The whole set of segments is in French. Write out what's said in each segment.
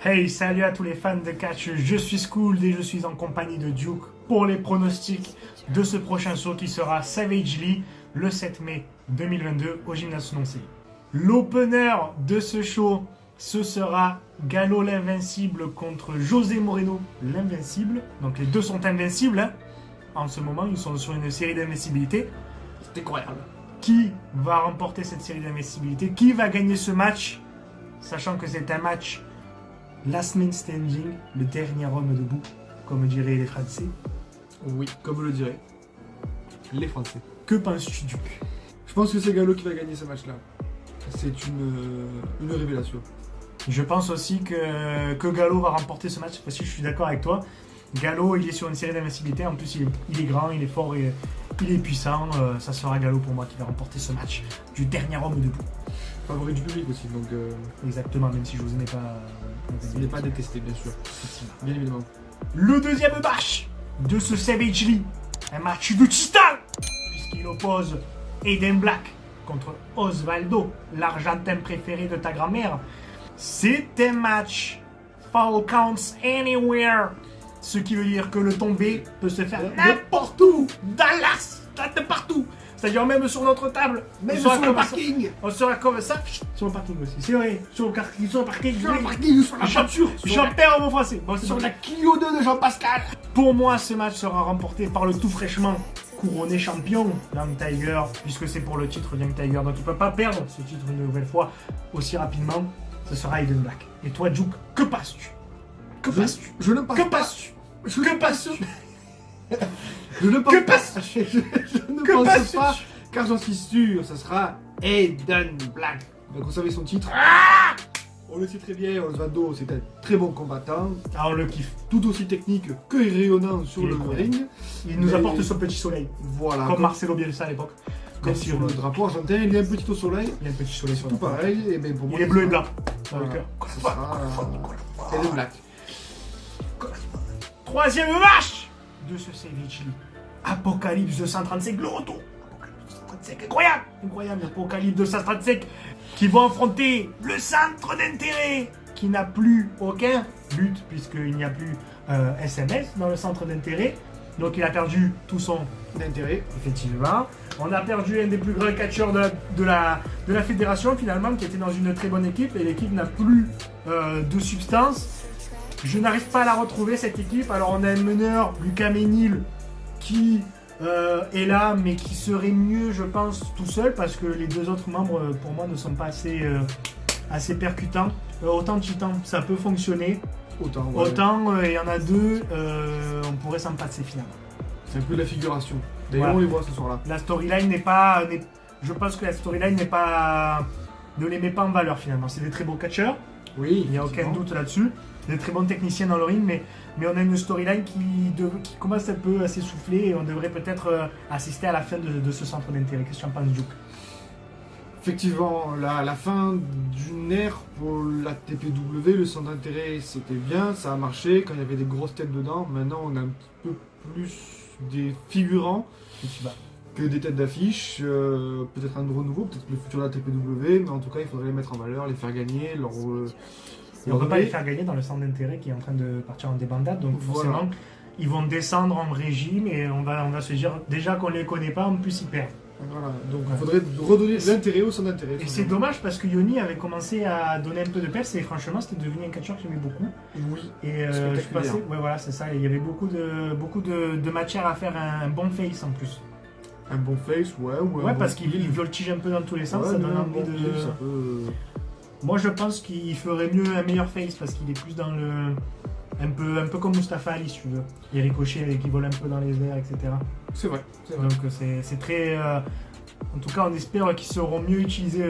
Hey, salut à tous les fans de catch, je suis School et je suis en compagnie de Duke pour les pronostics de ce prochain show qui sera Savage Lee le 7 mai 2022 au gymnase Noncé. L'opener de ce show, ce sera Gallo l'invincible contre José Moreno l'invincible. Donc les deux sont invincibles, hein. En ce moment ils sont sur une série d'invincibilité. C'est incroyable. Qui va remporter cette série d'invincibilité? Qui va gagner ce match? Sachant que c'est un match last man standing, le dernier homme debout, comme diraient les Français. Oui, comme le diraient les Français. Que penses-tu, Duc? Je pense que c'est Gallo qui va gagner ce match-là. C'est une révélation. Je pense aussi que Gallo va remporter ce match, parce que je suis d'accord avec toi. Gallo, il est sur une série d'invincibilité, en plus il est grand, il est fort, et il est puissant. Ça sera Gallo pour moi qui va remporter ce match du dernier homme debout. Favori du public aussi, donc Exactement, même si je vous il n'est pas détesté, bien sûr. Bien évidemment. Le deuxième match de ce Savage Lee, un match de titan, puisqu'il oppose Aiden Black contre Osvaldo, l'Argentin préféré de ta grand-mère. C'est un match Fall Counts Anywhere, ce qui veut dire que le tombé peut se faire n'importe où, Dallas, de partout. C'est-à-dire même sur notre table, Même sur le parking. On sera comme ça, sur le parking aussi. C'est vrai, sur le parking, Sur le parking, sur la voiture. J'en perds mon français. Bon, Sur la Clio 2 de Jean-Pascal. Pour moi, ce match sera remporté par le tout fraîchement couronné champion, Young Tiger, puisque c'est pour le titre Young Tiger. Donc il ne peut pas perdre ce titre une nouvelle fois aussi rapidement. Ce sera Aiden Black. Et toi, Duke, que passes-tu? Que passes-tu? Je ne passe Que pas. passes-tu? Que passes-tu? Je ne pense Que pas. passes- Je ne Que pense passes-tu? pas, car j'en suis sûr, ça sera Aiden Black. Donc vous savez son titre. On le sait très bien, Osvaldo c'est un très bon combattant, Ah, on le kiffe. tout aussi technique que rayonnant sur Il est le incroyable. ring. Il nous Mais- apporte son petit soleil. Voilà, Comme Marcelo Bielsa à l'époque. comme Merci, sur le Ronaldo. drapeau argentin, il y a un petit au soleil, Il y a un petit soleil sur tout le front. pareil, et bien pour moi Il est bleu et blanc. Dans Voilà. le cœur. Ce sera Aiden Black. Troisième match de ce Savage Lee. Apocalypse 235, le retour. Apocalypse 235, incroyable. Incroyable, Apocalypse 235 qui va affronter le centre d'intérêt qui n'a plus aucun but puisqu'il n'y a plus SMS dans le centre d'intérêt. Donc il a perdu tout son D'intérêt. effectivement. On a perdu un des plus grands catcheurs de la fédération finalement qui était dans une très bonne équipe et l'équipe n'a plus de substance. Je n'arrive pas à la retrouver cette équipe. Alors on a un meneur, Lucas Ménil, qui est là mais qui serait mieux je pense tout seul parce que les deux autres membres pour moi ne sont pas assez percutants. Autant Titan ça peut fonctionner, Autant, ouais. autant il y en a deux, on pourrait s'en passer finalement. C'est un peu la figuration. D'ailleurs Voilà. on les voit ce soir-là. La storyline n'est pas. Je pense que la storyline n'est pas. Ne les met pas en valeur finalement. C'est des très beaux catcheurs, Oui, il n'y a aucun effectivement. doute là-dessus. Des très bons techniciens dans le ring, mais on a une storyline qui commence un peu à s'essouffler et on devrait peut-être assister à la fin de ce centre d'intérêt. Qu'est-ce que tu en penses, Duke? Effectivement, la fin d'une ère pour la TPW, le centre d'intérêt c'était bien, ça a marché quand il y avait des grosses têtes dedans. Maintenant on a un petit peu plus des figurants que des têtes d'affiche. Peut-être un renouveau, peut-être le futur de la TPW, mais en tout cas il faudrait les mettre en valeur, les faire gagner, leur. Et on ne peut pas les faire gagner dans le centre d'intérêt qui est en train de partir en débandade, donc Voilà. forcément ils vont descendre en régime et on va se dire déjà qu'on ne les connaît pas, en plus ils perdent. Voilà, donc Ouais. il faudrait redonner de l'intérêt au centre d'intérêt. Et c'est dommage parce que Yoni avait commencé à donner un peu de peps et franchement c'était devenu un catcheur que j'aimais beaucoup. Oui, Et je Spectaculaire. pensais, ouais voilà c'est ça, il y avait beaucoup de matière à faire un bon face en plus. un bon face, ouais. Ou un Ouais bon parce qu'il kill. voltige un peu dans tous les sens, Ouais, ça mais donne un envie bon de... kill, ça peut. Moi je pense qu'il ferait mieux un meilleur face parce qu'il est plus dans le... Un peu comme Mustafa Ali si tu veux. Il ricochet et qui vole un peu dans les airs, etc. C'est vrai, c'est vrai. Donc c'est très... en tout cas on espère qu'ils seront mieux utilisés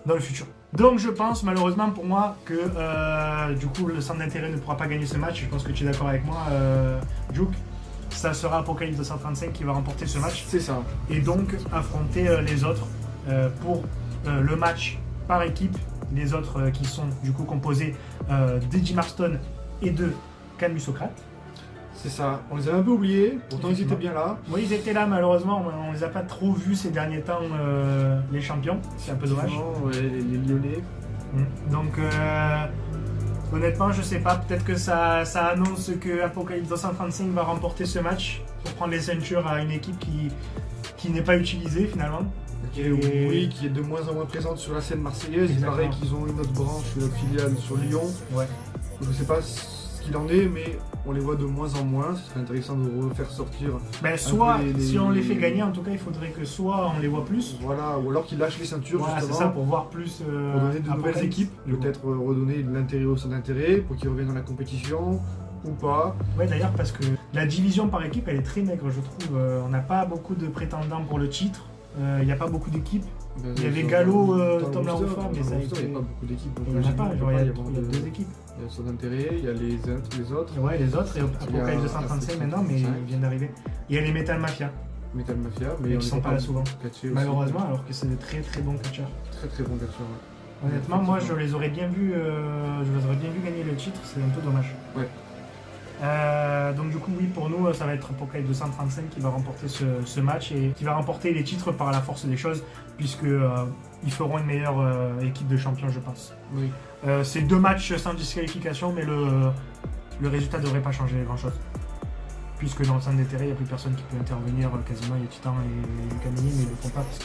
dans le futur. Donc je pense malheureusement pour moi que du coup le centre d'intérêt ne pourra pas gagner ce match. Je pense que tu es d'accord avec moi, Duke. Ça sera Apocalypse 235 qui va remporter ce match C'est ça. et donc affronter les autres pour le match par équipe. Les autres qui sont du coup composés d'Eddie Marston et de Camus Socrate. C'est ça. On les avait un peu oubliés, pourtant ils étaient bien là. Oui, ils étaient là malheureusement, on les a pas trop vus ces derniers temps, les champions. C'est un peu dommage. Effectivement, ouais, les Lyonnais. Donc Honnêtement, je sais pas. Peut-être que ça annonce que Apocalypse 235 va remporter ce match pour prendre les ceintures à une équipe qui n'est pas utilisée finalement. Oui, qui est de moins en moins présente sur la scène marseillaise. Il paraît qu'ils ont une autre branche, une autre filiale sur Lyon. Ouais. Je sais pas ce qu'il en est, mais on les voit de moins en moins. Ce serait intéressant de refaire sortir. Ben, soit, si on les fait gagner, en tout cas, il faudrait que soit on les voit plus. Voilà, ou alors qu'ils lâchent les ceintures, Voilà, c'est justement. ça, pour voir plus. Pour donner de nouvelles Apocalypse. équipes, peut-être redonner de l'intérêt au sein d'intérêt, pour qu'ils reviennent dans la compétition, ou pas. Ouais, d'ailleurs, parce que la division par équipe, elle est très maigre, je trouve. On n'a pas beaucoup de prétendants pour le titre. Il n'y a pas beaucoup d'équipes. Il y avait Gallo, Tom Laufa, mais ça a été. Il n'y a pas beaucoup d'équipes. Il n'y en a pas, genre, il y a deux équipes. Il y a son intérêt, il y a les autres. Ouais, les autres, et Il y a Apocalypse 235 maintenant, mais ils viennent d'arriver. Il y a les Metal Mafia, Metal Mafia, mais qui on sont les pas là souvent. catchés aussi. Malheureusement, alors que c'est de très très bons catcheurs. Très très bon catcheur. Ouais. Honnêtement, moi je les aurais bien vus gagner le titre, c'est un peu dommage. Ouais. Donc du coup oui, pour nous ça va être Apocalypse 235 qui va remporter ce match et qui va remporter les titres par la force des choses, puisque ils feront une meilleure équipe de champions, je pense. Oui. C'est 2 matchs sans disqualification, mais le résultat devrait pas changer grand chose, puisque dans le centre d'intérêt il n'y a plus personne qui peut intervenir quasiment. Il y a Titan et Camille, mais ils le font pas parce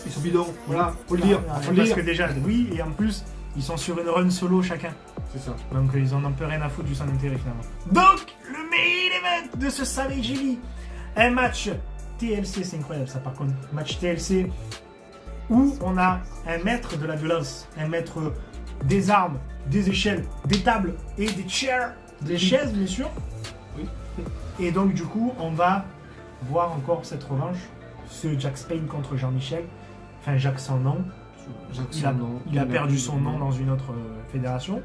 qu'ils sont bidons, voilà, faut le dire. Faut le parce dire. que déjà oui, et en plus ils sont sur une run solo chacun. C'est ça. Donc ils en ont un peu rien à foutre du centre d'intérêt finalement. Donc le main event de ce Savage Elite, un match TLC, c'est incroyable ça par contre, match TLC où on a un maître de la violence, un maître des armes, des échelles, des tables et des chairs, des chaises bien sûr. Oui. Et donc du coup on va voir encore cette revanche, ce Jack Spain contre Jean-Michel, enfin Jacques sans nom. Il a perdu son nom dans une autre fédération.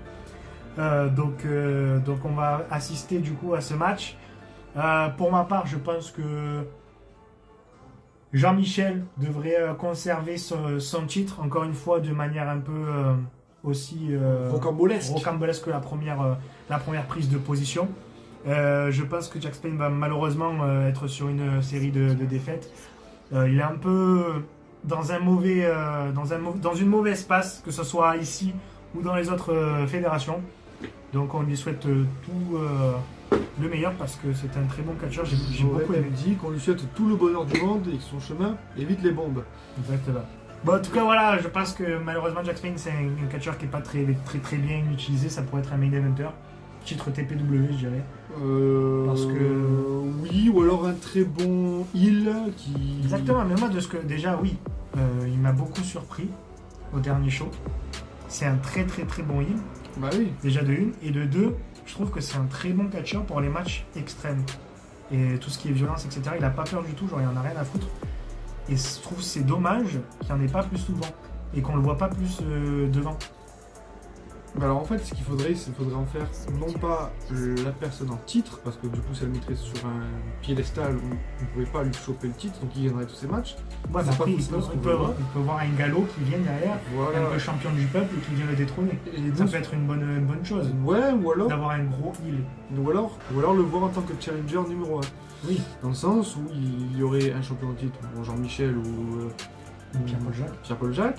Donc on va assister du coup à ce match. Pour ma part, je pense que Jean-Michel devrait conserver son titre, encore une fois, de manière un peu aussi rocambolesque que la première prise de position. Je pense que Jack Spain va malheureusement être sur une série de défaites. Il est un peu dans une mauvaise passe, que ce soit ici ou dans les autres fédérations. Donc on lui souhaite tout le meilleur parce que c'est un très bon catcheur. J'ai beaucoup aimé. dit qu'on lui souhaite tout le bonheur du monde et que son chemin évite les bombes. Exactement. Bon, en tout cas voilà, je pense que malheureusement Jack Spain c'est un catcheur qui n'est pas très bien utilisé. Ça pourrait être un main eventer, titre TPW je dirais. Parce que oui, ou alors un très bon heal qui. Exactement, mais moi déjà oui, il m'a beaucoup surpris au dernier show. C'est un très bon heal. Bah oui. Déjà de une, et de deux, je trouve que c'est un très bon catcheur pour les matchs extrêmes. Et tout ce qui est violence, etc. Il a pas peur du tout, genre il en a rien à foutre. Et je trouve que c'est dommage qu'il n'y en ait pas plus souvent. Et qu'on le voit pas plus devant. Bah alors en fait, ce qu'il faudrait, c'est en faire non pas la personne en titre, parce que du coup ça le mettrait sur un piédestal où on ne pouvait pas lui choper le titre, donc il gagnerait tous ses matchs. Ouais, mais après, il peut voir un galop qui vient derrière, Voilà. un peu champion du peuple et qui vient le détrôner. Et Ça donc, peut être une bonne chose. ouais, ou alors, D'avoir un gros heal. ou alors le voir en tant que challenger numéro 1. Oui. Dans le sens où il y aurait un champion en titre, bon, Jean-Michel ou Pierre-Paul Jacques,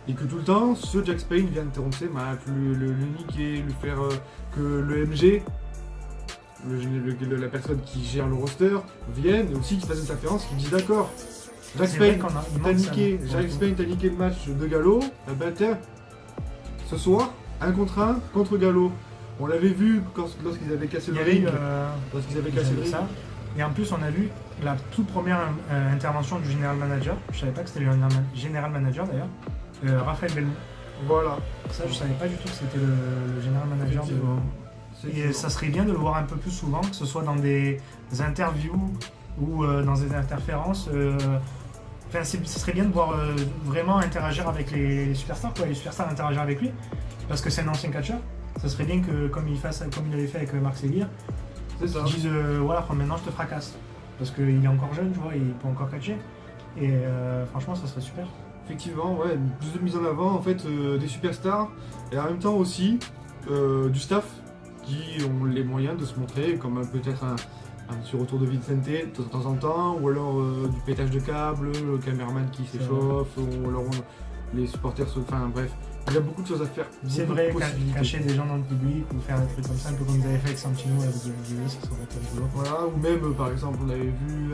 et que tout le temps, ce Jack Spain vient interrompre ses matchs, le niquer, lui faire que le MG, la personne qui gère le roster, vienne, et aussi qu'il fasse une interférence qui dit d'accord, Jack Spain, t'as niqué le match de Gallo, eh ben tiens, ce soir, 1 contre 1 contre Gallo. On l'avait vu lorsqu'ils avaient cassé le ring. Lorsqu'ils avaient cassé le ring. Et en plus, on a vu la toute première intervention du General Manager. Je savais pas que c'était le General Manager d'ailleurs. Raphaël Belmont. Voilà. Ça, je savais pas du tout que c'était le General Manager. Et ça serait bien de le voir un peu plus souvent, que ce soit dans des interviews ou dans des interférences. Enfin, ce serait bien de voir vraiment interagir avec les superstars, quoi. Les superstars interagir avec lui, parce que c'est un ancien catcheur. Ça serait bien que, comme il avait fait avec Marc Séguier, qu'ils disent voilà, maintenant je te fracasse. Parce qu'il est encore jeune, tu vois, il peut encore catcher. Et franchement, ça serait super. Effectivement, ouais, plus de mise en avant en fait des superstars et en même temps aussi du staff qui ont les moyens de se montrer, comme peut-être un petit retour de Vicente de temps en temps, ou alors du pétage de câble, le caméraman qui s'échauffe, ou alors les supporters enfin bref, Il y a beaucoup de choses à faire. C'est beaucoup de vrai, possibilités. cacher des gens dans le public ou faire un truc comme ça, un peu comme ils avaient fait avec Santino avec WWE, ça serait très rigolo. Voilà, ou même par exemple on avait vu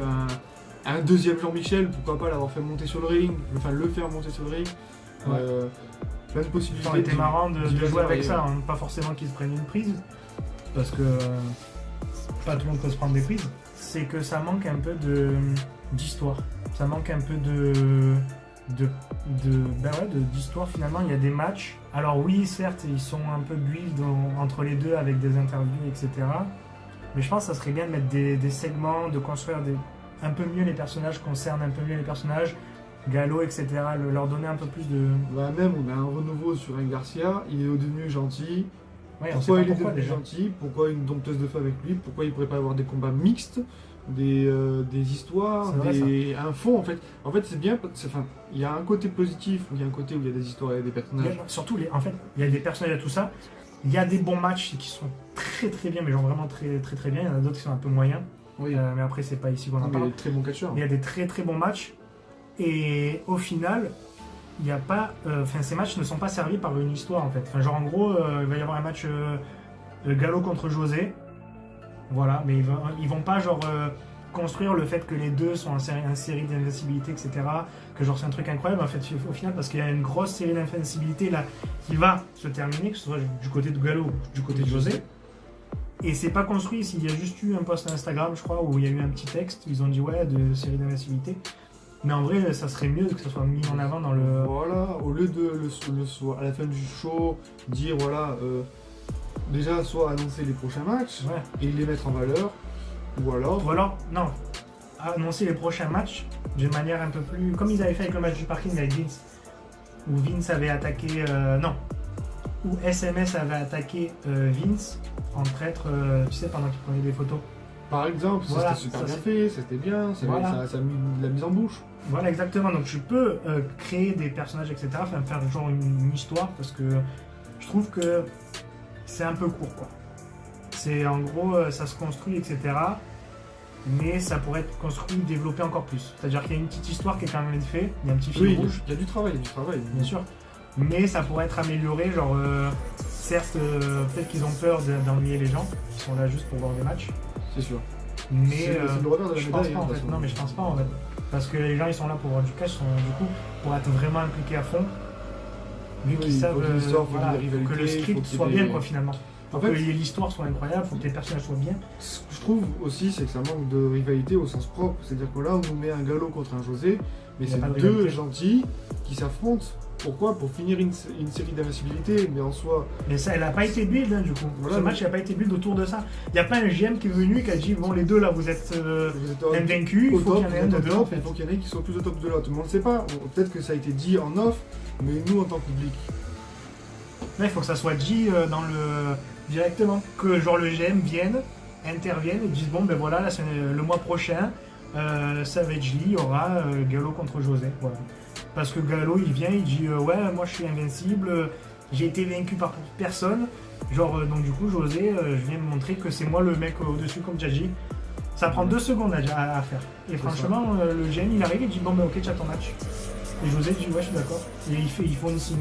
un deuxième Jean-Michel, pourquoi pas l'avoir fait monter sur le ring, enfin le faire monter sur le ring. Ouais. Plein de possibilités. Ça aurait été marrant de divers jouer avec et ça, hein. Pas forcément qu'ils se prennent une prise, parce que pas tout le monde peut se prendre des prises. C'est que ça manque un peu d'histoire, ça manque un peu d'histoire finalement. Il y a des matchs, alors oui certes ils sont un peu build entre les deux avec des interviews etc, mais je pense que ça serait bien de mettre des segments, de construire un peu mieux les personnages, concerne un peu mieux les personnages, Gallo etc, leur donner un peu plus de... Bah, même on a un renouveau sur un Garcia, il est devenu gentil. Ouais, on sait Pourquoi pas il est pourquoi devenu déjà. gentil? Pourquoi une dompteuse de feu avec lui? Pourquoi il pourrait pas avoir des combats mixtes? Des histoires, C'est vrai, un fond en fait. En fait c'est bien, enfin, il y a un côté positif, il y a un côté où il y a des histoires et des personnages. Surtout, en fait, il y a des personnages et tout ça. Il y a des bons matchs qui sont très très bien, mais genre vraiment très très très bien. Il y en a d'autres qui sont un peu moyens. Oui, Mais après, c'est pas ici qu'on en mais parle. très bon catcheur. Il y a des très très bons matchs. Et au final, il n'y a pas. Enfin, ces matchs ne sont pas servis par une histoire en fait. Enfin, genre en gros, il va y avoir un match Gallo contre José. Voilà, mais ils vont pas genre construire le fait que les deux sont en série d'invincibilité, etc. Que genre c'est un truc incroyable en fait au final, parce qu'il y a une grosse série d'invincibilité là qui va se terminer, que ce soit du côté de Gallo ou du côté de José. Et c'est pas construit. S'il y a juste eu un post Instagram, je crois, où il y a eu un petit texte, ils ont dit ouais, de série d'invincibilité. Mais en vrai, ça serait mieux que ça soit mis en avant dans le. Voilà, au lieu de le soir, à la fin du show, dire voilà, déjà soit annoncer les prochains matchs Ouais. et les mettre en valeur, ou alors. Ou alors, non, annoncer les prochains matchs d'une manière un peu plus. Comme ils avaient fait avec le match du parking avec Vince, où Vince avait attaqué. Non, où SMS avait attaqué Vince en traître, tu sais, pendant qu'il prenait des photos. Par exemple, Voilà, c'était super ça, bien c'est- fait, c'était bien, Voilà. ça a mis de la mise en bouche. Voilà, exactement. Donc tu peux créer des personnages, etc. Enfin, faire genre une histoire, parce que je trouve que c'est un peu court, quoi. C'est en gros, ça se construit, etc. Mais ça pourrait être construit, développé encore plus. C'est-à-dire qu'il y a une petite histoire qui est quand même faite, il y a un petit fil Oui, rouge, il y a du travail, bien sûr. Mais ça pourrait être amélioré, genre, certes, peut-être qu'ils ont peur d'ennuyer les gens, qui sont là juste pour voir des matchs. c'est sûr. Mais C'est le revers de la je pense médaille, pas hein, en de toute fait. façon. Non, mais je pense pas en fait. Parce que les gens ils sont là pour voir du cash, du coup pour être vraiment impliqués à fond. Vu Oui, qu'ils il faut savent que l'histoire, faut voilà, qu'il y ait des faut que le rivalités, script faut qu'il y ait soit des- bien quoi finalement. Faut En fait- que l'histoire soit incroyable, faut que les personnages soient bien. Ce que je trouve aussi, c'est que ça manque de rivalité au sens propre. C'est-à-dire que là, on nous met un Gallo contre un José, mais Il y a c'est pas de deux rivalité. gentils qui s'affrontent. Pourquoi? Pour finir une série d'invincibilité, mais en soi. Mais ça, elle a pas été build du coup. Voilà, Ce mais- match il a pas été build autour de ça. Il y a pas un GM qui est venu qui a dit bon les deux là vous êtes Vous êtes invaincus, il au faut qu'il y top, en ait un vous de êtes au deux en top, fait. il faut qu'il y en ait qui sont plus au top de l'autre. Mais on ne sait pas. Peut-être que ça a été dit en off, mais nous, en tant que public. Là, il faut que ça soit dit dans le directement, que genre le GM vienne, intervienne et dise bon ben voilà là, c'est le mois prochain Savage Lee aura Gallo contre José, voilà. Parce que Gallo il vient, il dit ouais moi je suis invincible, j'ai été vaincu par personne, genre donc du coup José je viens me montrer que c'est moi le mec au-dessus comme Jaji. Ça prend 2 secondes à faire. Et C'est franchement le GM il arrive et dit bon ben ok tu as ton match. Et José dit ouais je suis d'accord. Et il faut une signe.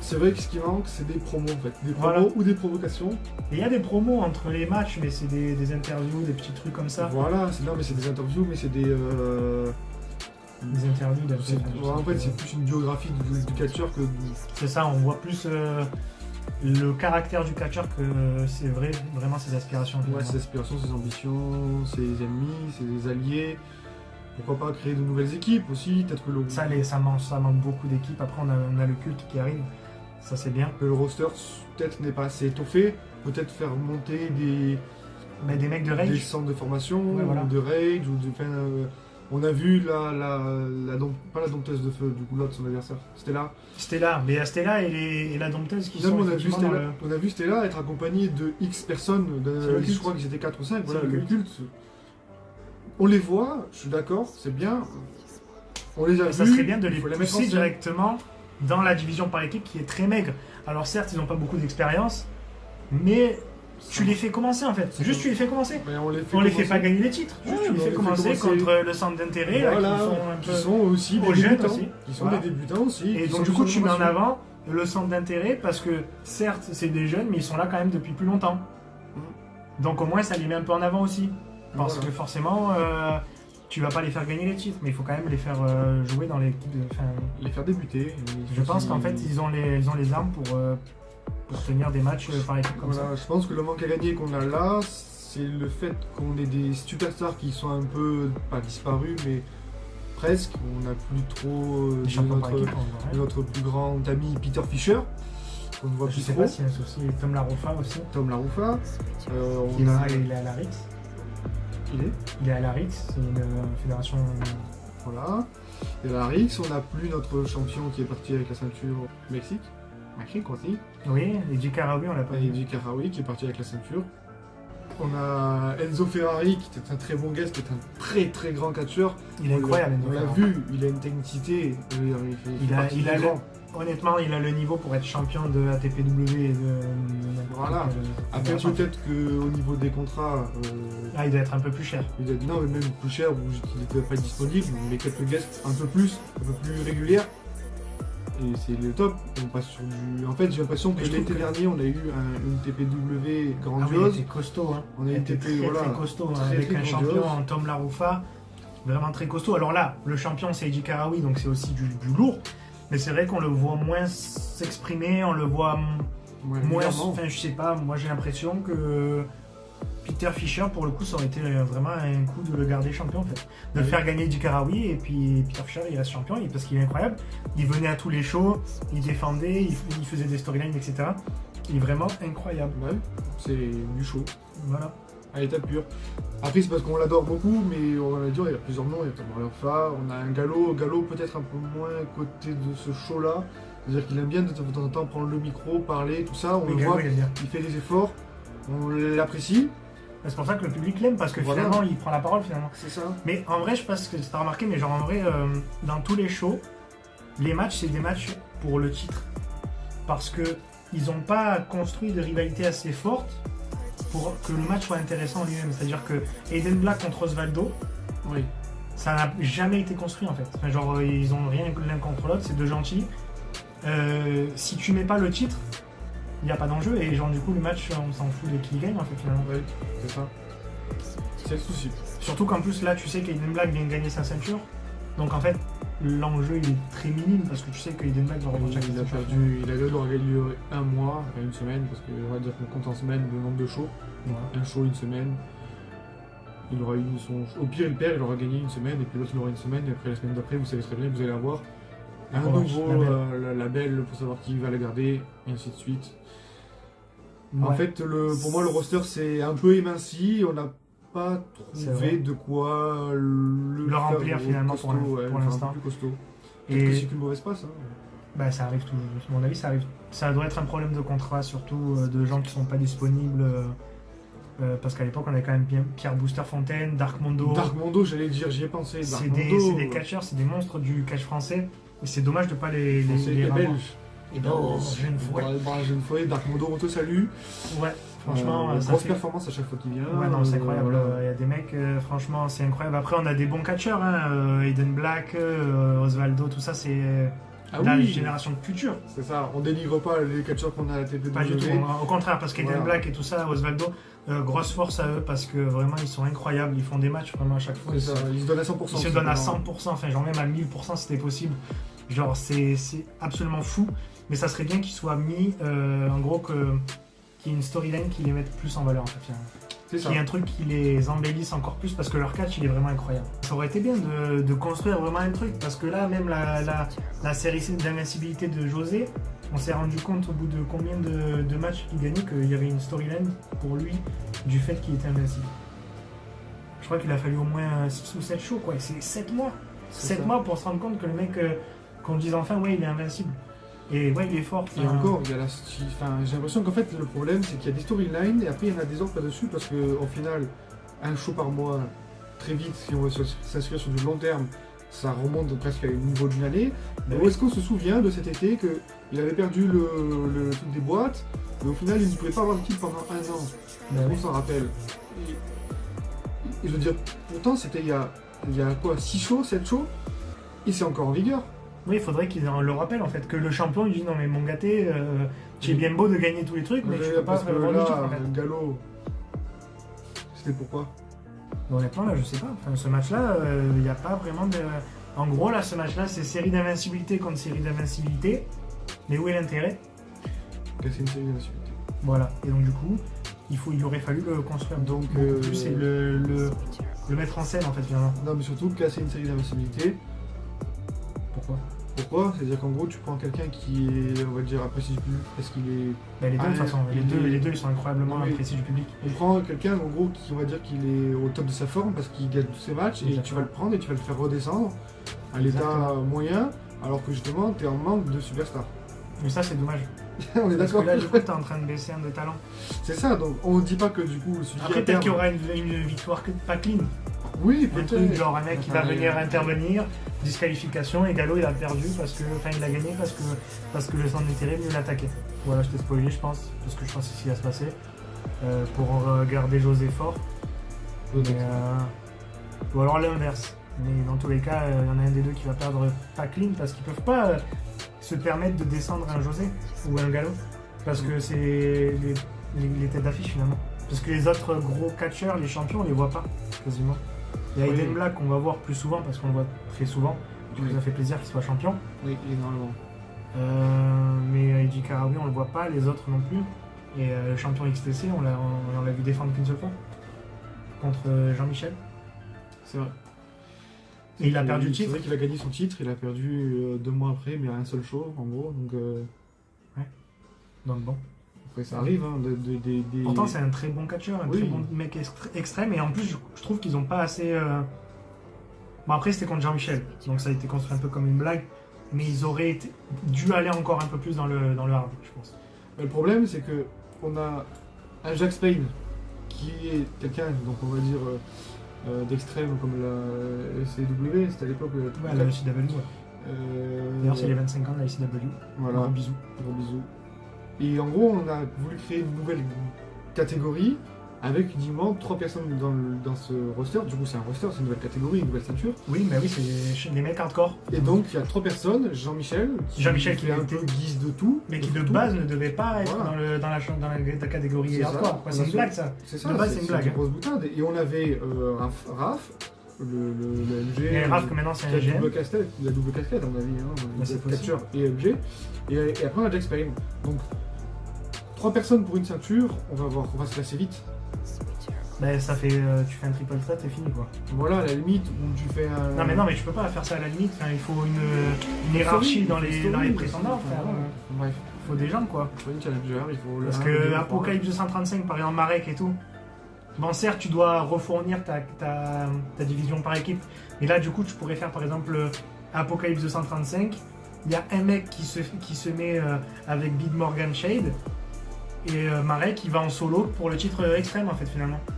C'est vrai que ce qui manque, c'est des promos en fait. Des promos Voilà. ou des provocations. Et il y a des promos entre les matchs, mais c'est des interviews, des petits trucs comme ça. Voilà, non, mais c'est des interviews, mais c'est des. Des interviews C'est- en fait, c'est plus une biographie du catcheur que. C'est ça, on voit plus le caractère du catcheur que c'est vraiment ses aspirations. Ouais, finalement. ses aspirations, ses ambitions, ses ennemis, ses alliés. Pourquoi pas créer de nouvelles équipes aussi. Peut-être que Ça manque beaucoup d'équipes. Après, on a le culte qui arrive. Ça, c'est bien. que le roster peut-être n'est pas assez étoffé. Peut-être faire monter Mais des mecs de des rage. centres de formation, Ouais, voilà. ou de rage, ou de. On a vu pas la dompteuse de feu, du coup l'autre son adversaire. Stella. Stella. Mais Stella et la dompteuse qui Même sont on a vu effectivement dans Stella, on a vu Stella être accompagnée de X personnes, C'est le je culte. crois qu'ils étaient 4 ou 5, C'est voilà, le le culte. On les voit, je suis d'accord, c'est bien. On les a Mais ça vus, serait bien de il les faut les mettre en pousser scène. directement dans la division par équipe qui est très maigre. Alors certes, ils n'ont pas beaucoup d'expérience, mais tu les fais commencer en fait. Juste tu les fais commencer. Mais on les fait, On les fait commencer. pas gagner les titres. Juste Ouais, tu les mais fais on les fait commencer commencer. contre le centre d'intérêt là, Voilà, qui sont un peu... qui sont aussi aux des jeunes débutants. aussi. Qui sont Voilà. des débutants aussi. Et qui donc sont du coup tous tu mets en formation. avant le centre d'intérêt parce que certes c'est des jeunes mais ils sont là quand même depuis plus longtemps. Donc au moins ça les met un peu en avant aussi. Parce que forcément tu vas pas les faire gagner les titres mais il faut quand même les faire jouer dans l'équipe. Les faire débuter. Je pense qu'en fait ils ont les armes pour tenir des matchs par équipe comme ça. Je pense que le manque à gagner qu'on a là, c'est le fait qu'on ait des superstars qui sont un peu, pas disparus, mais presque. On n'a plus trop notre plus grand ami Peter Fischer. On ne voit plus sais trop. Pas s'il y a un souci. Tom Laroufa aussi. Tom Laroufa. Il est à la RIX. Il est à la RIX, c'est une fédération. Voilà. Et à la RIX, on n'a plus notre champion qui est parti avec la ceinture Mexique. Mexique aussi. Oui, Eddie Carraoui, on l'a pas dit. Eddie Carraoui qui est parti avec la ceinture. On a Enzo Ferrari qui était un très bon guest, qui est un très très grand catcheur. Il est incroyable, on l'a vu, il a une technicité. Honnêtement, il a le niveau pour être champion de ATPW et de voilà. Après, peut-être qu'au niveau des contrats. Il doit être un peu plus cher. Il doit être non, mais même plus cher, ou qu'il ne doit pas être disponible, mais quelques guests un peu plus régulières. Et c'est le top. On passe sur du. En fait, j'ai l'impression que l'été dernier, on a eu une TPW grandiose. Il était costaud, hein. On a été très costaud, avec un champion en Tom Laroufa. Vraiment très costaud. Alors là, le champion c'est Eddie Carraoui, donc c'est aussi du lourd. Mais c'est vrai qu'on le voit moins s'exprimer, on le voit moins. Enfin, je sais pas, moi j'ai l'impression que Peter Fischer, pour le coup, ça aurait été vraiment un coup de le garder champion en fait. De le faire gagner Eddie Carraoui et puis Peter Fischer il reste champion parce qu'il est incroyable. Il venait à tous les shows, il défendait, il faisait des storylines, etc. Il est vraiment incroyable. Ouais, c'est du show. Voilà. À l'état pur. Après, c'est parce qu'on l'adore beaucoup, mais on va dire, il y a plusieurs noms. Il y a Tom Laroufa, on a un Gallo peut-être un peu moins à côté de ce show-là. C'est-à-dire qu'il aime bien de temps en temps prendre le micro, parler, tout ça. On le voit, il fait des efforts, on l'apprécie. C'est pour ça que le public l'aime, parce que finalement, il prend la parole finalement. C'est ça. Mais en vrai, je sais pas ce que tu as remarqué, mais genre en vrai, dans tous les shows, les matchs, c'est des matchs pour le titre. Parce que ils n'ont pas construit de rivalité assez forte pour que le match soit intéressant en lui-même. C'est-à-dire que Aiden Black contre Osvaldo, ça n'a jamais été construit en fait. Enfin, genre, ils ont rien l'un contre l'autre, c'est deux gentils. Si tu mets pas le titre, il n'y a pas d'enjeu et genre du coup le match on s'en fout de qui gagne en fait finalement. Oui, c'est ça. C'est le souci. Surtout qu'en plus là tu sais qu'Aiden Black vient de gagner sa ceinture. Donc en fait l'enjeu il est très minime parce que tu sais qu'Aiden Black va remonter il a perdu, il a gagné un mois, une semaine, parce qu'on va dire qu'on compte en semaine le nombre de shows. Un show, une semaine. Il aura eu au pire il perd, il aura gagné une semaine et puis l'autre il aura une semaine et après la semaine d'après vous savez très bien que vous allez avoir un nouveau label pour savoir qui va la garder et ainsi de suite. En fait, pour moi, le roster c'est un peu éminci. On n'a pas trouvé de quoi le remplir finalement costaud, pour l'instant. Plus costaud. Et c'est qu'une mauvaise passe. Hein. Bah, ça arrive toujours. À mon avis, ça arrive. Ça doit être un problème de contrat, surtout de gens qui sont pas disponibles. Parce qu'à l'époque, on avait quand même Pierre Booster Fontaine, Dark Mondo. Dark Mondo, j'allais dire, j'y ai pensé. C'est des catcheurs, c'est des monstres du catch français. Et c'est dommage de pas les belges. Et Jeune Fouet, Dark Mondo, on te salue. Ouais, franchement. Grosse performance à chaque fois qu'il vient. Ouais, non, c'est incroyable. Il y a des mecs, franchement, c'est incroyable. Après, on a des bons catcheurs, hein. Aiden Black, Osvaldo, tout ça, c'est la génération de futur. C'est ça, on délivre pas les catcheurs qu'on a à la TPW. Pas du tout, au contraire, parce qu'Aiden Black et tout ça, Osvaldo, grosse force à eux, parce que vraiment, ils sont incroyables. Ils font des matchs vraiment à chaque fois. Ils se donnent à 100%. Ils se donnent à 100%, enfin, genre même à 1000% c'était possible. Genre, c'est absolument fou. Mais ça serait bien qu'il soit mis, en gros, qu'il y ait une storyline qui les mette plus en valeur, en fait, finalement. C'est ça. Qu'il y ait un truc qui les embellisse encore plus, parce que leur catch, il est vraiment incroyable. Ça aurait été bien de construire vraiment un truc, parce que là, même la série d'invincibilité de José, on s'est rendu compte au bout de combien de matchs qu'il gagnait qu'il y avait une storyline pour lui du fait qu'il était invincible. Je crois qu'il a fallu au moins 6 ou 7 shows, quoi. C'est 7 mois. 7 mois pour se rendre compte que le mec, qu'on dise enfin, ouais, il est invincible. Et ouais, il est fort. Et encore, il y a j'ai l'impression qu'en fait, le problème, c'est qu'il y a des storylines et après, il y en a des autres là-dessus parce qu'au final, un show par mois, très vite, si on veut s'inscrire sur du long terme, ça remonte presque à un niveau d'une année. Mais où est-ce qu'on se souvient de cet été qu'il avait perdu le truc des boîtes, mais au final, il ne pouvait pas avoir de titre pendant un an. On s'en rappelle. Et je veux dire, pourtant, c'était il y a quoi, 6 shows, 7 shows, et c'est encore en vigueur. Oui, il faudrait qu'ils le rappellent en fait, que le champion il dit non mais mon gâté, tu es bien beau de gagner tous les trucs, mais tu peux pas parce que faire le là, titre en fait. Gallo, c'était pourquoi? Honnêtement, là, je sais pas. Enfin, ce match-là, il n'y a pas vraiment de. En gros, là, ce match-là, c'est série d'invincibilité contre série d'invincibilité. Mais où est l'intérêt? Casser une série d'invincibilité. Voilà. Et donc, du coup, il aurait fallu le construire Donc, beaucoup plus et le mettre en scène, en fait, finalement. Non, mais surtout casser une série d'invincibilité. Pourquoi? Pourquoi? C'est-à-dire qu'en gros, tu prends quelqu'un qui est, on va dire, apprécié du public parce qu'il est. Ben, les deux, de toute façon, les deux, ils sont incroyablement Oui. appréciés du public. On prend quelqu'un, en gros, qui, on va dire qu'il est au top de sa forme parce qu'il gagne tous ses matchs et tu vas le prendre et tu vas le faire redescendre à l'état Exactement. moyen alors que justement, tu es en manque de superstar. Mais ça, c'est dommage. On est Parce d'accord? que là, du coup, t'es en train de baisser un de talent. C'est ça, donc on ne dit pas que du coup, celui qui Après, va peut-être qu'il y perdre- aura une victoire pas clean. Oui, Un peut-être. truc genre un mec qui va Enfin, venir intervenir, disqualification, et Gallo il a perdu enfin il a gagné parce que le centre d'intérêt mieux l'attaquer. Voilà, je t'ai spoilé je pense, parce que je pense que c'est ce qui va se passer. Pour garder José fort. Mais, ou alors l'inverse. Mais dans tous les cas, il y en a un des deux qui va perdre pas clean parce qu'ils peuvent pas se permettre de descendre un José ou un Gallo. Parce que c'est les têtes d'affiche finalement. Parce que les autres gros catcheurs, les champions, on les voit pas quasiment. Il y a Oui. Eden Black qu'on va voir plus souvent parce qu'on le voit très souvent. Du coup, Oui. ça fait plaisir qu'il soit champion. Oui, énormément. Mais Eiji Karawi, on le voit pas, les autres non plus. Et le champion XTC, on l'a vu défendre qu'une seule fois. Contre Jean-Michel. C'est vrai. Et il a perdu le C'est titre. vrai qu'il a gagné son titre, il a perdu 2 mois après, mais à un seul show en gros. Donc Donc bon. après, ça arrive. Hein, des... Pourtant, c'est un très bon catcheur, un Oui. très bon mec extrême. Et en plus, je trouve qu'ils ont pas assez. Bon, après, c'était contre Jean-Michel. Donc ça a été construit un peu comme une blague. Mais ils auraient dû aller encore un peu plus dans le hard, je pense. Mais le problème, c'est que on a un Jack Spain qui est quelqu'un, donc on va dire d'extrême comme la CW, c'était à l'époque. Ouais, la ICW, ouais. D'ailleurs, c'est les 25 ans de la ICW. Voilà. Gros bisous. Gros bisous. Et en gros, on a voulu créer une nouvelle catégorie avec uniquement 3 personnes dans ce roster. Du coup, c'est un roster, c'est une nouvelle catégorie, une nouvelle ceinture. Oui, mais oui, c'est les mecs hardcore. Et donc, il y a 3 personnes. Jean-Michel, Jean-Michel qui fait un était- peu guise de tout. Mais qui de de tout. base ne devait pas être Voilà. dans la catégorie C'est ça. hardcore. quoi. On C'est a une su- blague, ça. C'est ça, De base, c'est une blague, une hein. grosse boutade. Et on avait Raph, le MG. Et Raph, que maintenant, c'est qui a un GM. la double casquette, à mon avis. Hein, Bah, c'est catcheur et MG. Et après, on a Jack Spain. Donc, 3 personnes pour une ceinture, on va se lasser vite. Ben, ça fait, tu fais un triple threat, c'est fini quoi. Voilà, à la limite, où tu fais un. Non, mais tu peux pas faire ça à la limite. Enfin, il faut une hiérarchie dans les prétendants. Il Bref, faut des gens quoi. il faut une challenger, il faut. Parce un, que deux, Apocalypse 235, par exemple, Marek et tout. Bon, certes, tu dois refournir ta division par équipe. Et là, du coup, tu pourrais faire par exemple Apocalypse 235. Il y a un mec qui se met avec Big Morgan Shade. Et Marek, il va en solo pour le titre extrême, en fait, finalement. 3.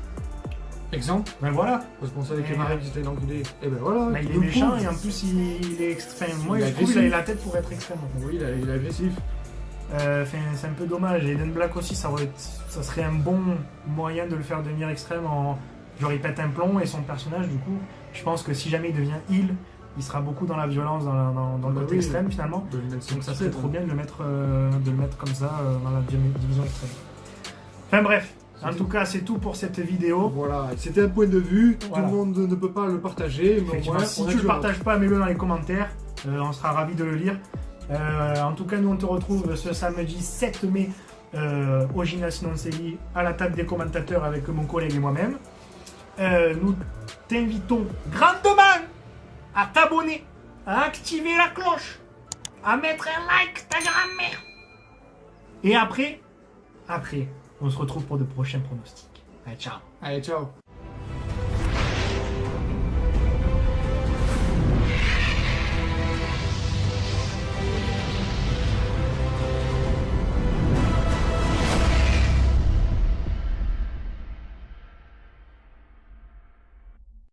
Exemple, Ben voilà. parce qu'on savait que Mais- Marek c'était un enculé. Et ben voilà. Ben, il est nous méchant prouve. et en plus, il est extrême. Moi, Il est je trouve qu'il agressif. a la tête pour être extrême. En fait. Oui, il est agressif. C'est un peu dommage. Et Eden Black aussi, ça serait un bon moyen de le faire devenir extrême. Genre, il pète un plomb et son personnage, du coup, je pense que si jamais il devient heal, il sera beaucoup dans la violence, dans le Bah côté oui. extrême finalement. Donc ça serait trop bien de le mettre comme ça dans la division extrême. Enfin bref, en tout cas, c'est tout pour cette vidéo. Voilà, c'était un point de vue, Voilà. tout le monde ne peut pas le partager, mais au Effectivement, moins, si on a tu du le partages pas, mets-le dans les commentaires. On sera ravis de le lire. En tout cas, nous on te retrouve ce samedi 7 mai au Gymnase Noncelli à la table des commentateurs avec mon collègue et moi-même. Nous t'invitons grandement à t'abonner, à activer la cloche, à mettre un like ta grand-mère. Et après, on se retrouve pour de prochains pronostics. Allez, ciao. Allez, ciao.